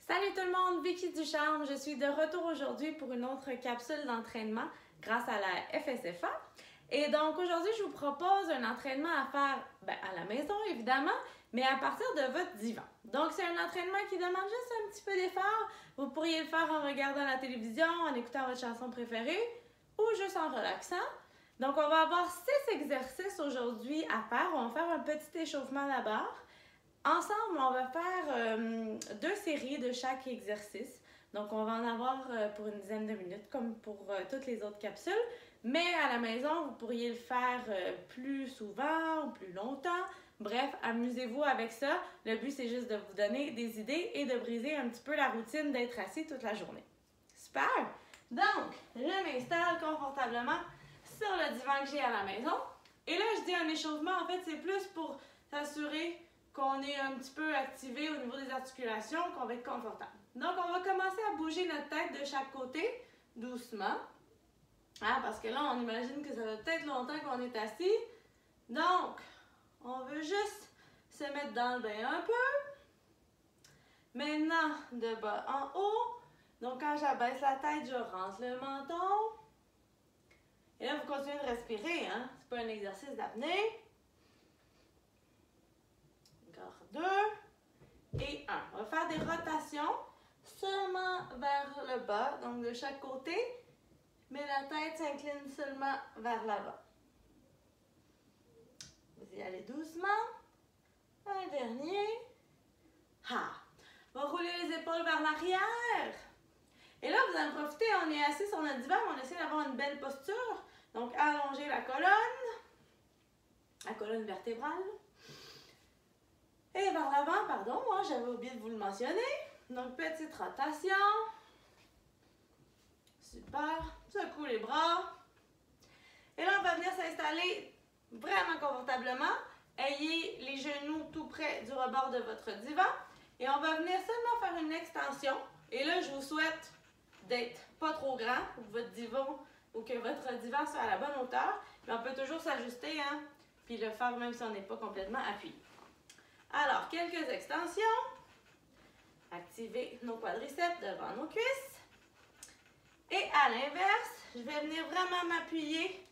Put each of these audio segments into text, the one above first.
Salut tout le monde, Vicky Ducharme. Je suis de retour aujourd'hui pour une autre capsule d'entraînement grâce à la FSFA. Et donc aujourd'hui, je vous propose un entraînement à faire à la maison évidemment, mais à partir de votre divan. Donc c'est un entraînement qui demande juste un petit peu d'effort. Vous pourriez le faire en regardant la télévision, en écoutant votre chanson préférée ou juste en relaxant. Donc on va avoir 6 exercices aujourd'hui à faire. On va faire un petit échauffement à la barre. Ensemble, on va faire 2 séries de chaque exercice. Donc, on va en avoir pour une dizaine de minutes, comme pour toutes les autres capsules. Mais à la maison, vous pourriez le faire plus souvent ou plus longtemps. Bref, amusez-vous avec ça. Le but, c'est juste de vous donner des idées et de briser un petit peu la routine d'être assis toute la journée. Super! Donc, je m'installe confortablement sur le divan que j'ai à la maison. Et là, je dis un échauffement, en fait, c'est plus pour s'assurer qu'on est un petit peu activé au niveau des articulations, qu'on va être confortable. Donc, on va commencer à bouger notre tête de chaque côté, doucement. Parce que là, on imagine que ça fait peut-être longtemps qu'on est assis. Donc, on veut juste se mettre dans le bain un peu. Maintenant, de bas en haut. Donc, quand j'abaisse la tête, je rentre le menton. Et là, vous continuez de respirer, hein? C'est pas un exercice d'apnée. 2 et 1. On va faire des rotations seulement vers le bas, donc de chaque côté, mais la tête s'incline seulement vers l'avant. Vous y allez doucement. Un dernier. On va rouler les épaules vers l'arrière. Et là, vous en profitez, on est assis sur notre divan, on essaie d'avoir une belle posture. Donc, allongez la colonne vertébrale. Et vers l'avant, pardon, j'avais oublié de vous le mentionner. Donc, petite rotation. Super. Secoue les bras. Et là, on va venir s'installer vraiment confortablement. Ayez les genoux tout près du rebord de votre divan. Et on va venir seulement faire une extension. Et là, je vous souhaite d'être pas trop grand pour votre divan ou que votre divan soit à la bonne hauteur. Mais on peut toujours s'ajuster, hein, puis le faire même si on n'est pas complètement appuyé. Alors, quelques extensions. Activez nos quadriceps devant nos cuisses. Et à l'inverse, je vais venir vraiment m'appuyer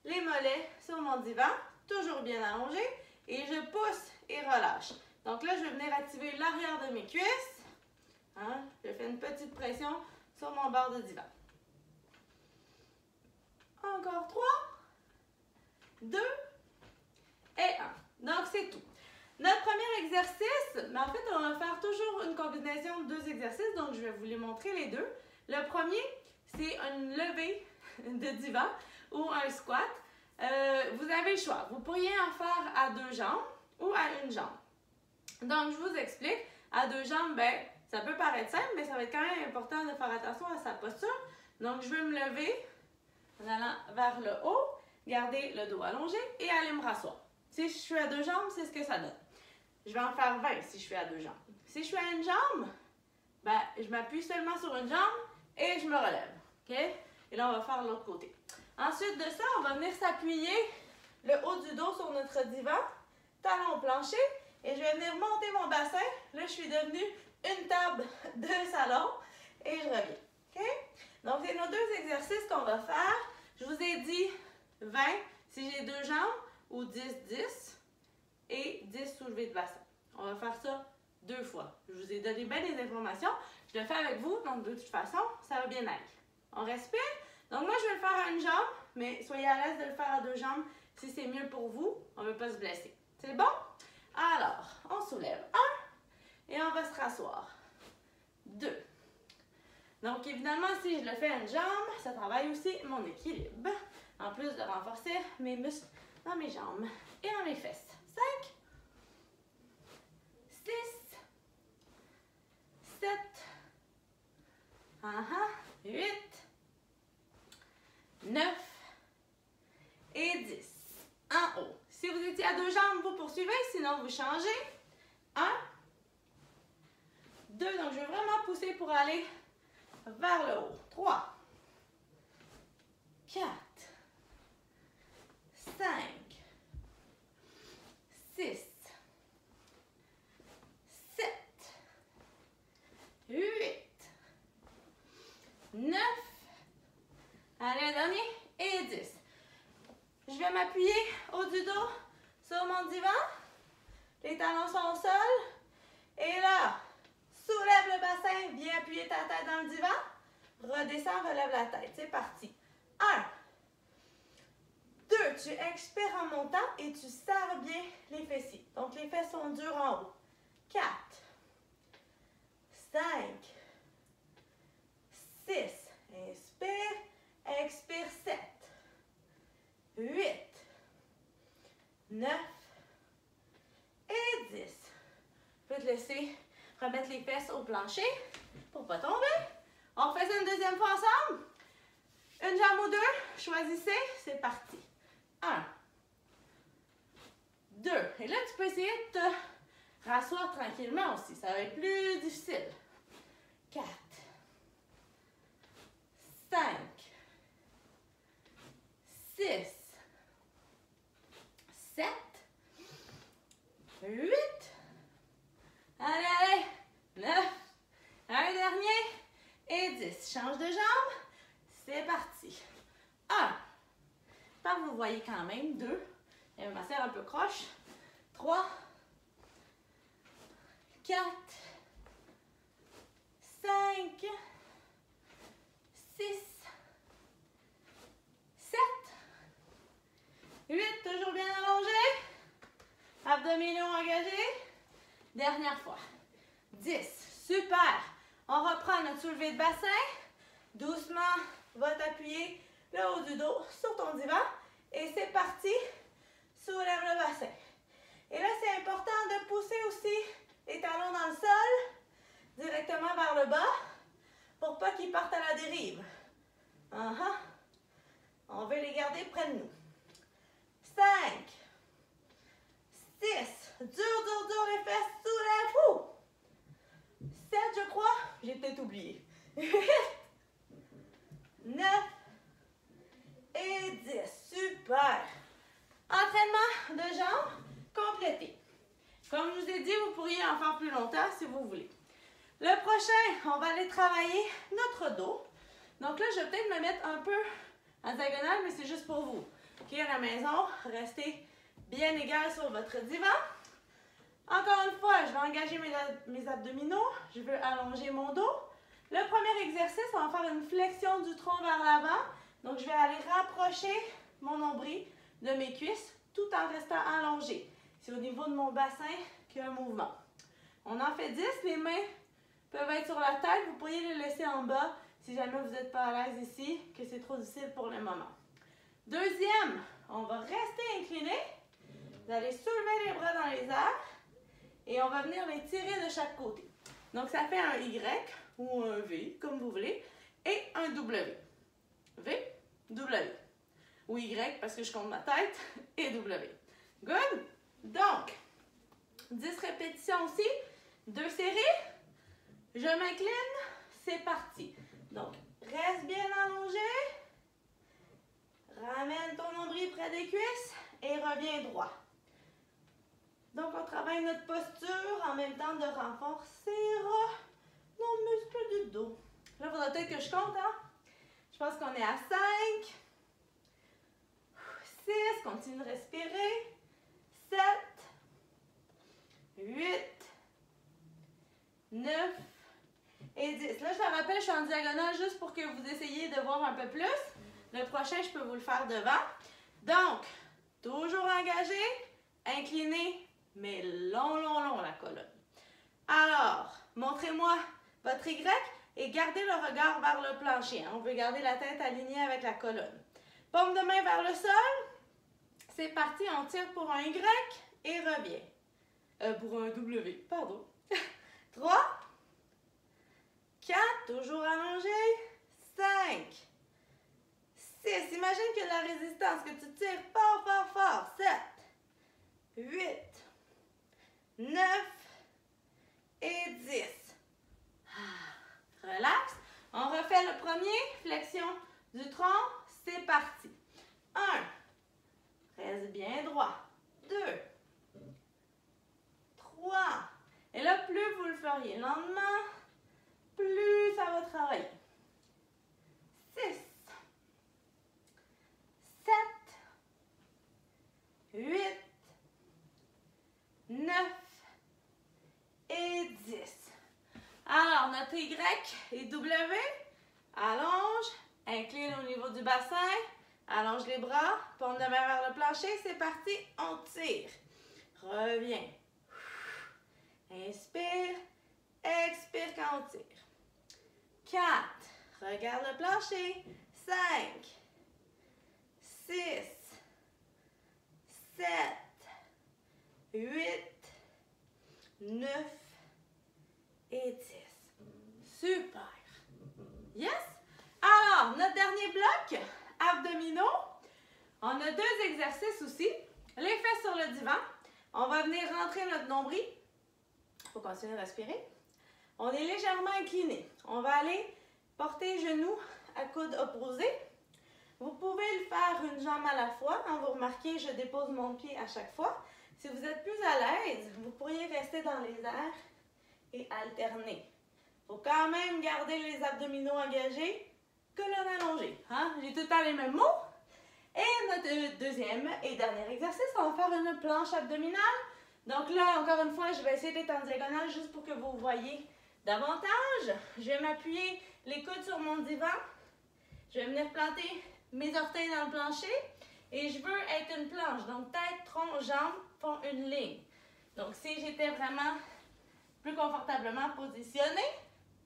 les mollets sur mon divan, toujours bien allongé, et je pousse et relâche. Donc là, je vais venir activer l'arrière de mes cuisses. Je fais une petite pression sur mon bord de divan. Encore 3, 2 et 1. Donc, c'est tout. Notre premier exercice, en fait, on va faire toujours une combinaison de 2 exercices, donc je vais vous les montrer les deux. Le premier, c'est une levée de divan ou un squat. Vous avez le choix. Vous pourriez en faire à 2 jambes ou à une jambe. Donc, je vous explique. À 2 jambes, ça peut paraître simple, mais ça va être quand même important de faire attention à sa posture. Donc, je vais me lever en allant vers le haut, garder le dos allongé et aller me rasseoir. Si je suis à 2 jambes, c'est ce que ça donne. Je vais en faire 20 si je suis à 2 jambes. Si je suis à une jambe, je m'appuie seulement sur une jambe et je me relève. Okay? Et là, on va faire l'autre côté. Ensuite de ça, on va venir s'appuyer le haut du dos sur notre divan, talon au plancher, et je vais venir monter mon bassin. Là, je suis devenue une table de salon et je reviens. Okay? Donc, c'est nos 2 exercices qu'on va faire. Je vous ai dit 20 si j'ai 2 jambes ou 10 et 10 soulevés de bassin. On va faire ça 2 fois. Je vous ai donné bien des informations. Je le fais avec vous, donc de toute façon, ça va bien aller. On respire. Donc moi, je vais le faire à une jambe, mais soyez à l'aise de le faire à 2 jambes si c'est mieux pour vous. On ne veut pas se blesser. C'est bon? Alors, on soulève 1 et on va se rasseoir. 2. Donc évidemment, si je le fais à une jambe, ça travaille aussi mon équilibre. En plus de renforcer mes muscles dans mes jambes et dans mes fesses. 5, 6, 7, 8, 9 et 10. En haut. Si vous étiez à 2 jambes, vous poursuivez, sinon vous changez. 1, 2, donc je vais vraiment pousser pour aller vers le haut. 3, 4, 5, 6, 7, 8, m'appuyer haut du dos sur mon divan. Les talons sont au sol. Et là, soulève le bassin, viens appuyer ta tête dans le divan. Redescends, relève la tête. C'est parti. 1, 2, tu expires en montant et tu serres bien les fessiers. Donc, les fesses sont dures en haut. 4, 5, 6, inspire, expire, 7, 8, 9 et 10. Tu peux te laisser remettre les fesses au plancher pour ne pas tomber. On fait ça une deuxième fois ensemble. Une jambe ou deux, choisissez, c'est parti. 1, 2. Et là, tu peux essayer de te rasseoir tranquillement aussi. Ça va être plus difficile. 4, 5, 6, 7, 8. Allez, allez. 9. Un dernier. Et 10. Change de jambe. C'est parti. 1. Tant que vous voyez quand même. 2. Et ma serre un peu croche. 3. 4. 5. 6. 7. 8. Toujours bien allongé. Abdominaux engagés. Dernière fois. 10. Super. On reprend notre soulevé de bassin. Doucement, va t'appuyer le haut du dos sur ton divan. Et c'est parti. Soulève le bassin. Et là, c'est important de pousser aussi les talons dans le sol, directement vers le bas, pour pas qu'ils partent à la dérive. On veut les garder près de nous. 5, 6, dur les fesses, soulève. 7, je crois. J'ai peut-être oublié. 8, 9 et 10. Super. Entraînement de jambes complété. Comme je vous ai dit, vous pourriez en faire plus longtemps si vous voulez. Le prochain, on va aller travailler notre dos. Donc là, je vais peut-être me mettre un peu en diagonale, mais c'est juste pour vous. OK, à la maison, restez bien égal sur votre divan. Encore une fois, je vais engager mes abdominaux. Je veux allonger mon dos. Le premier exercice, on va faire une flexion du tronc vers l'avant. Donc, je vais aller rapprocher mon nombril de mes cuisses tout en restant allongé. C'est au niveau de mon bassin qu'il y a un mouvement. On en fait 10. Les mains peuvent être sur la tête. Vous pourriez les laisser en bas si jamais vous n'êtes pas à l'aise ici, que c'est trop difficile pour le moment. Deuxième, on va rester incliné. Vous allez soulever les bras dans les airs. Et on va venir les tirer de chaque côté. Donc, ça fait un Y ou un V, comme vous voulez, et un W. V, W. Ou Y, parce que je compte ma tête, et W. Good? Donc, 10 répétitions aussi, 2 séries. Je m'incline, c'est parti. Donc, reste bien allongé. Ramène ton nombril près des cuisses et reviens droit. Donc, on travaille notre posture en même temps de renforcer nos muscles du dos. Là, il faudra peut-être que je compte, hein? Je pense qu'on est à 5, 6, continue de respirer, 7, 8, 9 et 10. Là, je te rappelle, je suis en diagonale juste pour que vous essayiez de voir un peu plus. Le prochain, je peux vous le faire devant. Donc, toujours engagé, incliné, mais long la colonne. Alors, montrez-moi votre Y et gardez le regard vers le plancher. On veut garder la tête alignée avec la colonne. Paume de main vers le sol. C'est parti, on tire pour un Y et revient. Pour un W, pardon. 3, 4, toujours allongé. 5, 6, imagine qu'il y a de la résistance, que tu tires fort. 7, 8, 9 et 10. Relax. On refait le premier. Flexion du tronc. C'est parti. 1. Reste bien droit. 2. 3. Et là, plus vous le feriez lentement, plus ça va travailler. 6. 7. notre Y et W. Allonge, incline au niveau du bassin. Allonge les bras, paume de main vers le plancher. C'est parti, on tire. Reviens. Inspire, expire quand on tire. 4, regarde le plancher. 5, 6, 7, 8, 9 et 10. Super. Yes? Alors, notre dernier bloc, abdominaux. On a 2 exercices aussi. Les fesses sur le divan. On va venir rentrer notre nombril. Il faut continuer de respirer. On est légèrement incliné. On va aller porter les genoux à coude opposé. Vous pouvez le faire une jambe à la fois. Vous remarquez, je dépose mon pied à chaque fois. Si vous êtes plus à l'aise, vous pourriez rester dans les airs et alterner. Il faut quand même garder les abdominaux engagés, colonne allongée. J'ai tout le temps les mêmes mots. Et notre deuxième et dernier exercice, on va faire une planche abdominale. Donc là, encore une fois, je vais essayer d'être en diagonale juste pour que vous voyez davantage. Je vais m'appuyer les coudes sur mon divan. Je vais venir planter mes orteils dans le plancher. Et je veux être une planche. Donc tête, tronc, jambes font une ligne. Donc si j'étais vraiment plus confortablement positionnée,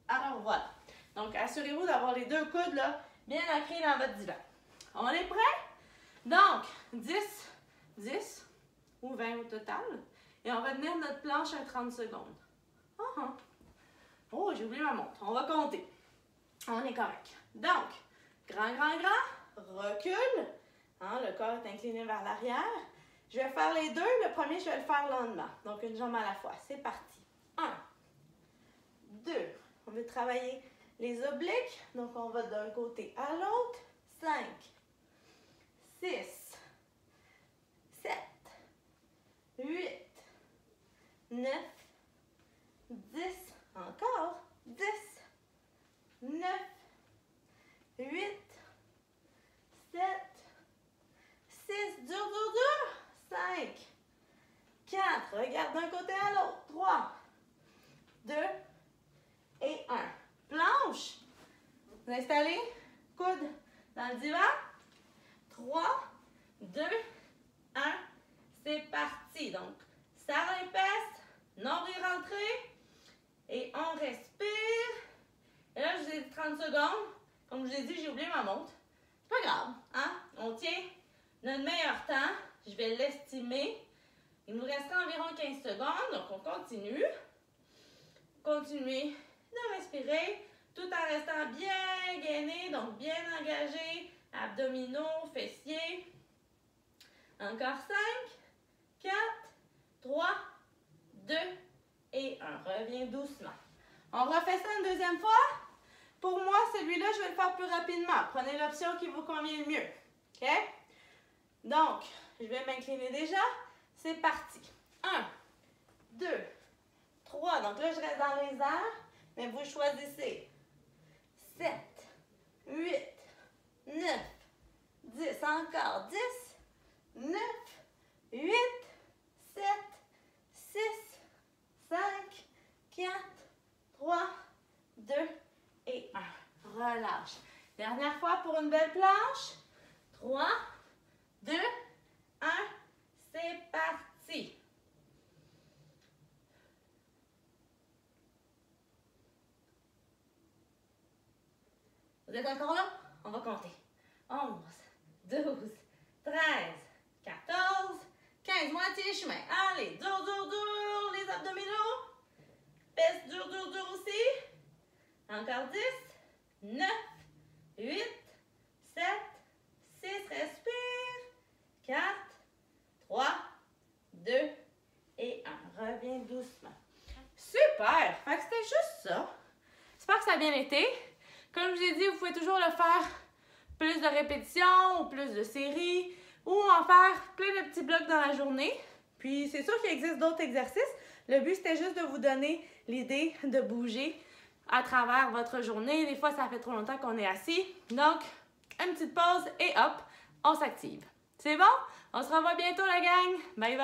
alors voilà. Donc assurez-vous d'avoir les 2 coudes là, bien ancrés dans votre divan. On est prêt? Donc 10 ou 20 au total. Et on va tenir notre planche à 30 secondes. Oh, j'ai oublié ma montre. On va compter. On est correct. Donc, grand, recule. Le corps est incliné vers l'arrière. Je vais faire les 2. Le premier, je vais le faire lentement. Donc, une jambe à la fois. C'est parti. 1, 2. On veut travailler les obliques. Donc, on va d'un côté à l'autre. 5, 6, 7, 8, 9, 10. Encore. 10, 9, 8, 7, 6, dur. 5, 4, regarde d'un côté à l'autre. 3, 2 et 1. Planche. Vous installez, coude dans le divan. 3, 2, 1. C'est parti. Donc, ça épaisse, nombril rentré. Et on respire. Et là, je vous ai dit 30 secondes. Comme je vous ai dit, j'ai oublié ma montre. C'est pas grave, On tient notre meilleur temps. Je vais l'estimer. Il nous restera environ 15 secondes. Donc, on continue. Continuez de respirer tout en restant bien gainé, donc bien engagé. Abdominaux, fessiers. Encore 5, 4, 3, 2 et 1. Reviens doucement. On refait ça une deuxième fois. Pour moi, celui-là, je vais le faire plus rapidement. Prenez l'option qui vous convient le mieux. OK? Donc, je vais m'incliner déjà. C'est parti. 1, 2, 3. Donc là, je reste dans les airs, mais vous choisissez. 7, 8, 9, 10. Encore 10, 9, 8, 7, 6, 5, 4, 3, 2 et 1. Relâche. Dernière fois pour une belle planche. 3, 2, 1. C'est parti. Vous êtes encore là? On va compter. 11, 12, 13, 14, 15. Moitié chemin. Allez, dur, les abdominaux. Pèse dur aussi. Encore 10, 9, 8, 7, 6. Respire. 4, 3, 2 et 1. Reviens doucement. Super! Fait que c'était juste ça. J'espère que ça a bien été. Comme je vous ai dit, vous pouvez toujours le faire plus de répétitions ou plus de séries ou en faire plein de petits blocs dans la journée. Puis c'est sûr qu'il existe d'autres exercices. Le but, c'était juste de vous donner l'idée de bouger à travers votre journée. Des fois, ça fait trop longtemps qu'on est assis. Donc, une petite pause et hop, on s'active. C'est bon? On se revoit bientôt la gang. Bye bye!